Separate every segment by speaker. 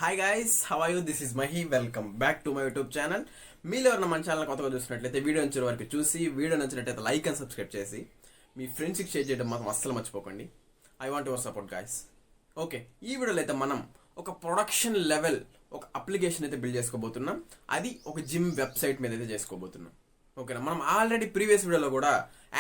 Speaker 1: Hi guys, how are you? This is Mahi. Welcome back to my YouTube channel. మీలో ఎవరైనా మన channel కొత్తగా చూసినట్లయితే వీడియో నచ్చిన వరకు చూసి, వీడియో నచ్చినట్లయితే లైక్ అండ్ సబ్స్క్రైబ్ చేసి మీ ఫ్రెండ్స్కి షేర్ చేయడం మాత్రం అస్సలు మర్చిపోకండి. I want your support guys. Okay, ఈ వీడియోలో అయితే మనం ఒక ప్రొడక్షన్ లెవెల్ ఒక అప్లికేషన్ అయితే బిల్డ్ చేసుకోబోతున్నాం. అది ఒక జిమ్ వెబ్సైట్ మీద అయితే చేసుకోబోతున్నాం. ఓకేనా, మనం ఆల్రెడీ ప్రీవియస్ వీడియోలో కూడా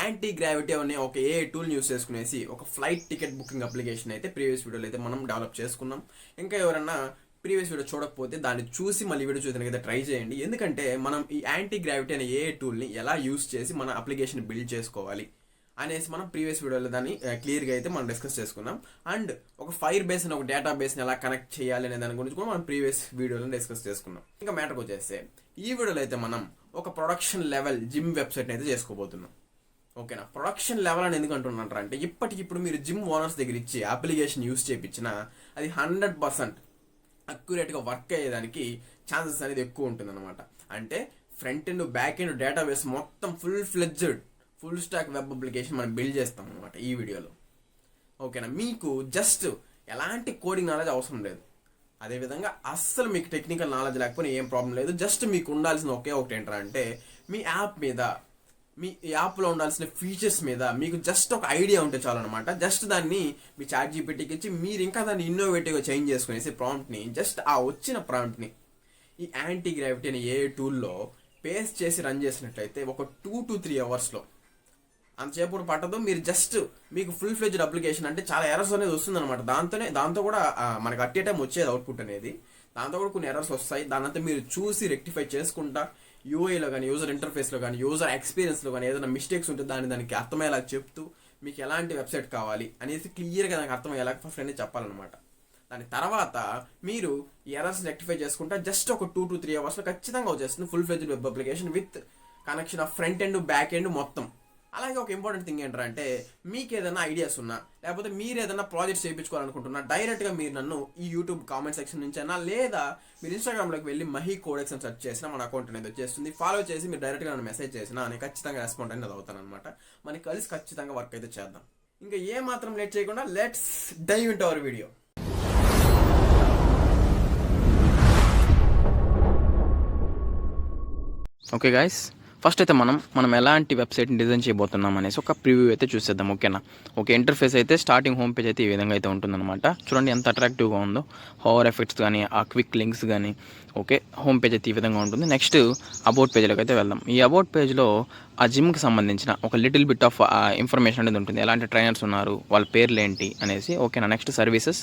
Speaker 1: యాంటీ గ్రావిటీ అనే ఒక ఏ టూల్ని యూస్ చేసుకునేసి ఒక ఫ్లైట్ టికెట్ బుకింగ్ అప్లికేషన్ అయితే ప్రీవియస్ వీడియోలో అయితే మనం డెవలప్ చేసుకున్నాం. ఇంకా ఎవరన్నా ప్రీవియస్ వీడియో చూడకపోతే దాన్ని చూసి మళ్ళీ వీడియో చూడడానికి ట్రై చేయండి. ఎందుకంటే మనం ఈ యాంటీ గ్రావిటీ అనే ఏ టూల్ని ఎలా యూస్ చేసి మన అప్లికేషన్ బిల్డ్ చేసుకోవాలి అనేసి మనం ప్రీవియస్ వీడియోలో దాన్ని క్లియర్గా అయితే మనం డిస్కస్ చేసుకున్నాం. అండ్ ఒక ఫైర్ బేస్ అని ఒక డేటా బేస్ని ఎలా కనెక్ట్ చేయాలి అనే దాని గురించి కూడా మనం ప్రీవియస్ వీడియోలో డిస్కస్ చేసుకున్నాం. ఇంకా మ్యాటర్కి వచ్చేస్తే ఈ వీడియోలో అయితే మనం ఒక ప్రొడక్షన్ లెవెల్ జిమ్ వెబ్సైట్ అయితే చేసుకోబోతున్నాం. ఓకేనా, ప్రొడక్షన్ లెవెల్ అని ఎందుకు అంటున్నారంటే అంటే ఇప్పటికిప్పుడు మీరు జిమ్ ఓనర్స్ దగ్గర ఇచ్చి అప్లికేషన్ యూస్ చేయించినా అది 100% అక్యురేట్గా వర్క్ అయ్యేదానికి ఛాన్సెస్ అనేది ఎక్కువ ఉంటుంది అనమాట. అంటే front end back end database మొత్తం ఫుల్ స్టాక్ వెబ్ అప్లికేషన్ మనం బిల్డ్ చేస్తాం అనమాట ఈ వీడియోలో. ఓకేనా, మీకు జస్ట్ ఎలాంటి కోడింగ్ నాలెడ్జ్ అవసరం లేదు. అదేవిధంగా అస్సలు మీకు టెక్నికల్ నాలెడ్జ్ లేకపోయినా ఏం ప్రాబ్లం లేదు. జస్ట్ మీకు ఉండాల్సిన ఒకే ఒకటి ఏంటంటే మీ యాప్ మీద, మీ యాప్లో ఉండాల్సిన ఫీచర్స్ మీద మీకు జస్ట్ ఒక ఐడియా ఉంటే చాలు అనమాట. జస్ట్ దాన్ని మీ చాట్ జీపీటీకి ఇచ్చి మీరు ఇంకా దాన్ని ఇన్నోవేటివ్గా చేంజ్ చేసుకునేసి ప్రాంప్ట్ని జస్ట్ ఆ వచ్చిన ప్రాంప్ట్ని ఈ యాంటీ గ్రావిటీ అనే ఏ టూల్లో పేస్ట్ చేసి రన్ చేసినట్లయితే ఒక 2 to 3 అవర్స్లో అంతసేపు పట్టదు. మీరు జస్ట్ మీకు ఫుల్ ఫ్లెడ్జ్డ్ అప్లికేషన్ అంటే చాలా ఎర్రర్స్ అనేది వస్తుంది అనమాట. దాంతో కూడా మనకు అట్ ఏ టైం వచ్చేది అవుట్పుట్ అనేది. దాంతో కూడా కొన్ని ఎర్రర్స్ వస్తాయి. దానంతా మీరు చూసి రెక్టిఫై చేసుకుంటా యూఐలో కానీ యూజర్ ఇంటర్ఫేస్లో కానీ యూజర్ ఎక్స్పీరియన్స్లో కానీ ఏదైనా మిస్టేక్స్ ఉంటే దానికి అర్థమయ్యేలా చెప్తూ మీకు ఎలాంటి వెబ్సైట్ కావాలి అనేసి క్లియర్గా దానికి అర్థమయ్యేలా ఫస్ట్ అనేది చెప్పాలన్నమాట. దాని తర్వాత మీరు ఎర్రర్స్ రెక్టిఫై చేసుకుంటా జస్ట్ ఒక 2 to 3 అవర్స్లో ఖచ్చితంగా వచ్చేస్తుంది full fledged web application with connection of front end back end మొత్తం. అలాగే ఒక ఇంపార్టెంట్ థింగ్ ఏంటంటే మీకు ఏదైనా ఐడియాస్ ఉన్నా లేకపోతే మీరు ఏదైనా ప్రాజెక్ట్స్ చేయించుకోవాలనుకుంటున్నా డైరెక్ట్గా మీరు నన్ను ఈ యూట్యూబ్ కామెంట్ సెక్షన్ నుంచి అయినా లేదా మీరు ఇన్స్టాగ్రామ్లోకి వెళ్ళి మహి కోడెక్స్ అని సెర్చ్ చేసినా మన అకౌంట్ అనేది వచ్చేస్తుంది. ఫాలో చేసి మీరు డైరెక్ట్గా నన్ను మెసేజ్ చేసినా నేను ఖచ్చితంగా రెస్పాండ్ అనేది అవుతాను అనమాట. మనకి కలిసి ఖచ్చితంగా వర్క్ అయితే చేద్దాం. ఇంకా ఏ మాత్రం లేట్ చేయకుండా let's dive into our video.
Speaker 2: Okay guys, first అయితే మనం ఎలాంటి వెబ్సైట్ని డిజైన్ చేయబోతున్నాం అనేసి ఒక ప్రివ్యూ అయితే చూసేద్దాం. ఓకేనా, ఓకే, ఇంటర్ఫేస్ అయితే స్టార్టింగ్ హోమ్ పేజ్ అయితే ఈ విధంగా అయితే ఉంటుందన్నమాట. చూడండి ఎంత అట్రాక్టివ్గా ఉందో, హోవర్ ఎఫెక్ట్స్ కానీ ఆ క్విక్ లింక్స్ కానీ. ఓకే, హోమ్ పేజ్ అయితే ఈ విధంగా ఉంటుంది. నెక్స్ట్ అబౌట్ పేజ్లోకి అయితే వెళ్దాం. ఈ అబౌట్ పేజ్లో ఆ జిమ్కి సంబంధించిన ఒక లిటిల్ బిట్ ఆఫ్ ఇన్ఫర్మేషన్ అనేది ఉంటుంది. ఎలాంటి ట్రైనర్స్ ఉన్నారు, వాళ్ళ పేర్లు ఏంటి అనేసి. ఓకేనా, నెక్స్ట్ సర్వీసెస్,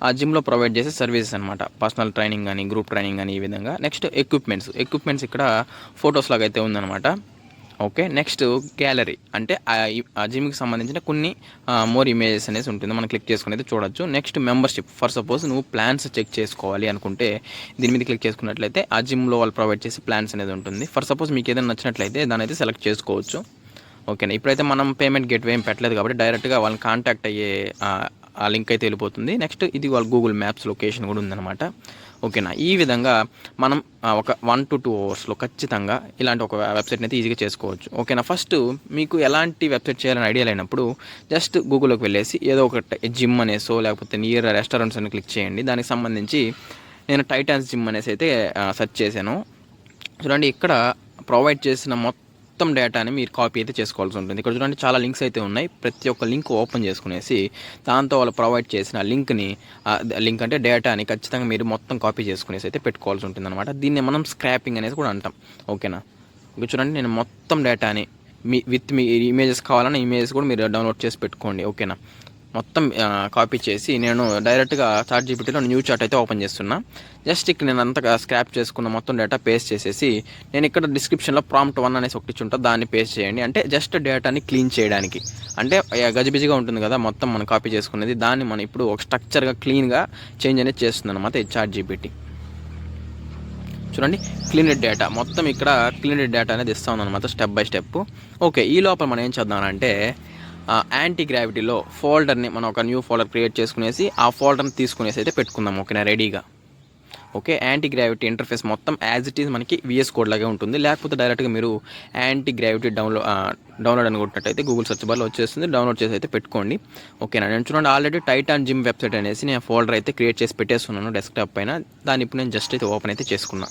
Speaker 2: ఆ జిమ్లో ప్రొవైడ్ చేసే సర్వీసెస్ అనమాట. పర్సనల్ ట్రైనింగ్ కానీ గ్రూప్ ట్రైనింగ్ కానీ ఈ విధంగా. నెక్స్ట్ ఎక్విప్మెంట్స్ ఇక్కడ ఫొటోస్ లాగా అయితే ఉందన్నమాట. ఓకే, నెక్స్ట్ గ్యాలరీ అంటే ఆ జిమ్కి సంబంధించిన కొన్ని మోర్ ఇమేజెస్ అనేసి ఉంటుంది, మనం క్లిక్ చేసుకుని అయితే చూడొచ్చు. నెక్స్ట్ మెంబర్షిప్, ఫర్ సపోజ్ నువ్వు ప్లాన్స్ చెక్ చేసుకోవాలి అనుకుంటే దీని మీద క్లిక్ చేసుకున్నట్లయితే ఆ జిమ్లో వాళ్ళు ప్రొవైడ్ చేసే ప్లాన్స్ అనేది ఉంటుంది. ఫర్ సపోజ్ మీకు ఏదైనా నచ్చినట్లయితే దాని అయితే సెలెక్ట్ చేసుకోవచ్చు. ఓకేనా, ఇప్పుడైతే మనం పేమెంట్ గేట్వే ఏం పెట్టలేదు కాబట్టి డైరెక్ట్గా వాళ్ళని కాంటాక్ట్ అయ్యే ఆ లింక్ అయితే వెళ్ళిపోతుంది. నెక్స్ట్ ఇది వాళ్ళ గూగుల్ మ్యాప్స్ లొకేషన్ కూడా ఉందన్నమాట. ఓకేనా, ఈ విధంగా మనం ఒక 1 to 2 అవర్స్లో ఖచ్చితంగా ఇలాంటి ఒక వెబ్సైట్ని అయితే ఈజీగా చేసుకోవచ్చు. ఓకేనా, ఫస్ట్ మీకు ఎలాంటి వెబ్సైట్ చేయాలని ఐడియా లేనప్పుడు జస్ట్ గూగుల్లోకి వెళ్ళేసి ఏదో ఒక జిమ్ అనేసో లేకపోతే నియర్ రెస్టారెంట్స్ అని క్లిక్ చేయండి. దానికి సంబంధించి నేను టైటాన్స్ జిమ్ అనేసి అయితే సెర్చ్ చేశాను. చూడండి, ఇక్కడ ప్రొవైడ్ చేసిన మొత్తం డేటాని మీరు కాపీ అయితే చేసుకోవాల్సి ఉంటుంది. ఇక్కడ చూడండి చాలా లింక్స్ అయితే ఉన్నాయి. ప్రతి ఒక్క లింక్ ఓపెన్ చేసుకునేసి దాంతో వాళ్ళు ప్రొవైడ్ చేసిన లింక్ అంటే డేటాని ఖచ్చితంగా మీరు మొత్తం కాపీ చేసుకునేసి అయితే పెట్టుకోవాల్సి ఉంటుంది అనమాట. దీన్ని మనం స్క్రాపింగ్ అనేసి కూడా అంటాం. ఓకేనా, ఇక్కడ చూడండి నేను మొత్తం డేటాని మీ ఇమేజెస్ కావాలన్నా ఇమేజెస్ కూడా మీరు డౌన్లోడ్ చేసి పెట్టుకోండి. ఓకేనా, మొత్తం కాపీ చేసి నేను డైరెక్ట్గా చాట్ జీపీటీలో న్యూ చాట్ అయితే ఓపెన్ చేస్తున్నా. జస్ట్ ఇక్కడ నేను అంతగా స్క్రాప్ చేసుకున్న మొత్తం డేటా పేస్ట్ చేసేసి నేను ఇక్కడ డిస్క్రిప్షన్లో ప్రాంప్ట్ 1 అనేసి ఒకటి ఉంటా, దాన్ని పేస్ట్ చేయండి. అంటే జస్ట్ డేటాని క్లీన్ చేయడానికి, అంటే గజిబిజిగా ఉంటుంది కదా మొత్తం మనం కాపీ చేసుకునేది, దాన్ని మనం ఇప్పుడు ఒక స్ట్రక్చర్గా క్లీన్గా చేంజ్ అనేది చేస్తుంది అనమాట ఈ చాట్ జీపీటీ. చూడండి, క్లీనెడ్ డేటా మొత్తం ఇక్కడ క్లీనెడ్ డేటా అనేది ఇస్తాం అనమాట స్టెప్ బై స్టెప్. ఓకే, ఈ లోపల మనం ఏం చేద్దామంటే యాంటీ గ్రావిటీలో ఫోల్డర్ని మనం ఒక న్యూ ఫోల్డర్ క్రియేట్ చేసుకునేసి ఆ ఫోల్డర్ని తీసుకునేసి అయితే పెట్టుకుందాం. ఓకేనా, రెడీగా. ఓకే, యాంటీ గ్రావిటీ ఇంటర్ఫేస్ మొత్తం యాజ్ ఇట్ ఈజ్ మనకి విఎస్ కోడ్ లాగే ఉంటుంది. లేకపోతే డైరెక్ట్గా మీరు యాంటీ గ్రావిటీ డౌన్లోడ్ అని కొట్టినట్టయితే గూగుల్ సెర్చ్ బార్లో వచ్చేస్తుంది. డౌన్లోడ్ చేసి అయితే పెట్టుకోండి. ఓకేనా, నేను చూడండి ఆల్రెడీ టైటాన్ జిమ్ వెబ్సైట్ అనేసి నేను ఫోల్డర్ అయితే క్రియేట్ చేసి పెట్టేస్తున్నాను డెస్క్టాప్ పైన. దాన్ని ఇప్పుడు నేను జస్ట్ అయితే ఓపెన్ అయితే చేసుకున్నా.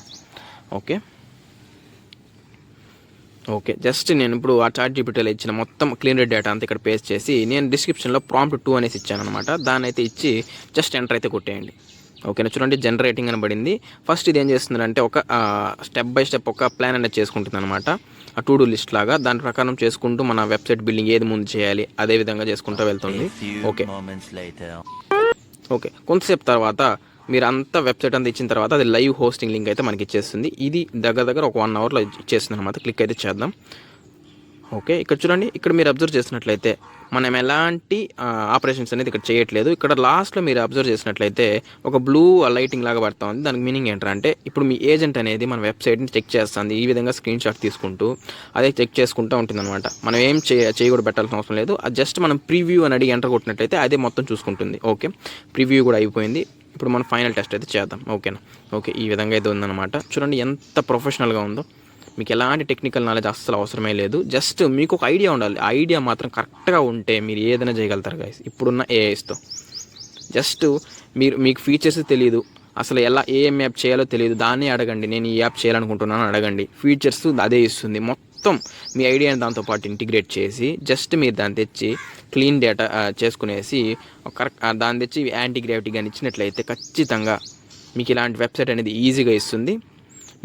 Speaker 2: ఓకే, జస్ట్ నేను ఇప్పుడు ఆ చాట్ జీపీటీలో ఇచ్చిన మొత్తం క్లీన్ రెడ్ డేటా అంతా ఇక్కడ పేస్ట్ చేసి నేను డిస్క్రిప్షన్లో ప్రాంప్ట్ 2 అనేసి ఇచ్చాను అనమాట. దాన్ని అయితే ఇచ్చి జస్ట్ ఎంటర్ అయితే కొట్టేయండి. ఓకేనా, చూడండి జనరేటింగ్ అని పడింది. ఫస్ట్ ఇది ఏం చేస్తుందంటే ఒక స్టెప్ బై స్టెప్ ఒక ప్లాన్ అనేది చేసుకుంటుంది అనమాట. ఆ టు డూ లిస్ట్ లాగా దాని ప్రకారం చేసుకుంటూ మన వెబ్సైట్ బిల్డింగ్ ఏది ముందు చేయాలి అదే విధంగా చేసుకుంటూ వెళ్తుంది. ఓకే, కొంతసేపు తర్వాత మీరు అంతా వెబ్సైట్ అంతా ఇచ్చిన తర్వాత అది లైవ్ హోస్టింగ్ లింక్ అయితే మనకి ఇచ్చేస్తుంది. ఇది దగ్గర ఒక 1 అవర్లో ఇచ్చేస్తుంది అనమాట. క్లిక్ అయితే చేద్దాం. ఓకే, ఇక్కడ చూడండి, ఇక్కడ మీరు అబ్జర్వ్ చేసినట్లయితే మనం ఎలాంటి ఆపరేషన్స్ అనేది ఇక్కడ చేయట్లేదు. ఇక్కడ లాస్ట్లో మీరు అబ్జర్వ్ చేసినట్లయితే ఒక బ్లూ లైటింగ్ లాగా పడుతూ ఉంది. దానికి మీనింగ్ ఏంటంటే ఇప్పుడు మీ ఏజెంట్ అనేది మన వెబ్సైట్ని చెక్ చేస్తుంది. ఈ విధంగా స్క్రీన్ షాట్ తీసుకుంటూ అదే చెక్ చేసుకుంటూ ఉంటుంది అనమాట. మనం ఏం చేయకూడదు, పెట్టాల్సిన అవసరం లేదు. అది జస్ట్ మనం ప్రివ్యూ అని అడిగి ఎంటర్ కొట్టినట్లయితే అదే మొత్తం చూసుకుంటుంది. ఓకే, ప్రివ్యూ కూడా అయిపోయింది. ఇప్పుడు మనం ఫైనల్ టెస్ట్ అయితే చేద్దాం. ఓకేనా, ఓకే, ఈ విధంగా అయితే ఉందన్నమాట. చూడండి ఎంత ప్రొఫెషనల్గా ఉందో. మీకు ఎలాంటి టెక్నికల్ నాలెడ్జ్ అస్సలు అవసరమే లేదు. జస్ట్ మీకు ఒక ఐడియా ఉండాలి. ఆ ఐడియా మాత్రం కరెక్ట్గా ఉంటే మీరు ఏదైనా చేయగలుగుతారు గైస్ ఇప్పుడున్న ఏఐస్తో. జస్ట్ మీకు ఫీచర్స్ తెలియదు, అసలు ఏం యాప్ చేయాలో తెలియదు, దాన్ని అడగండి. నేను ఈ యాప్ చేయాలనుకుంటున్నాను అడగండి, ఫీచర్స్ అదే ఇస్తుంది. మొత్తం మీ ఐడియాని దాంతోపాటు ఇంటిగ్రేట్ చేసి జస్ట్ మీరు దాన్ని తెచ్చి క్లీన్ డేటా చేసుకునేసి కరెక్ట్ దాన్ని తెచ్చి యాంటీ గ్రావిటీ కానీ ఇచ్చినట్లయితే ఖచ్చితంగా మీకు ఇలాంటి వెబ్సైట్ అనేది ఈజీగా ఇస్తుంది.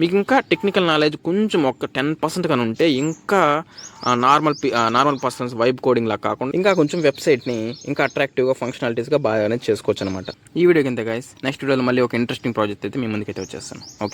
Speaker 2: మీకు ఇంకా టెక్నికల్ నాలెడ్జ్ కొంచెం ఒక 10% కానీ ఉంటే ఇంకా నార్మల్ పర్సన్స్ వైబ్ కోడింగ్ లా కాకుండా ఇంకా కొంచెం వెబ్సైట్ని ఇంకా అట్రాక్టివ్గా ఫంక్షనాలిటీస్గా బాగా అనేది చేసుకోవచ్చు అనమాట. ఈ వీడియో కింద గైస్ నెక్స్ట్ వీడియోలో మళ్ళీ ఒక ఇంట్రెస్టింగ్ ప్రాజెక్ట్ అయితే మీ ముందుకైతే వచ్చేస్తాను. ఓకే.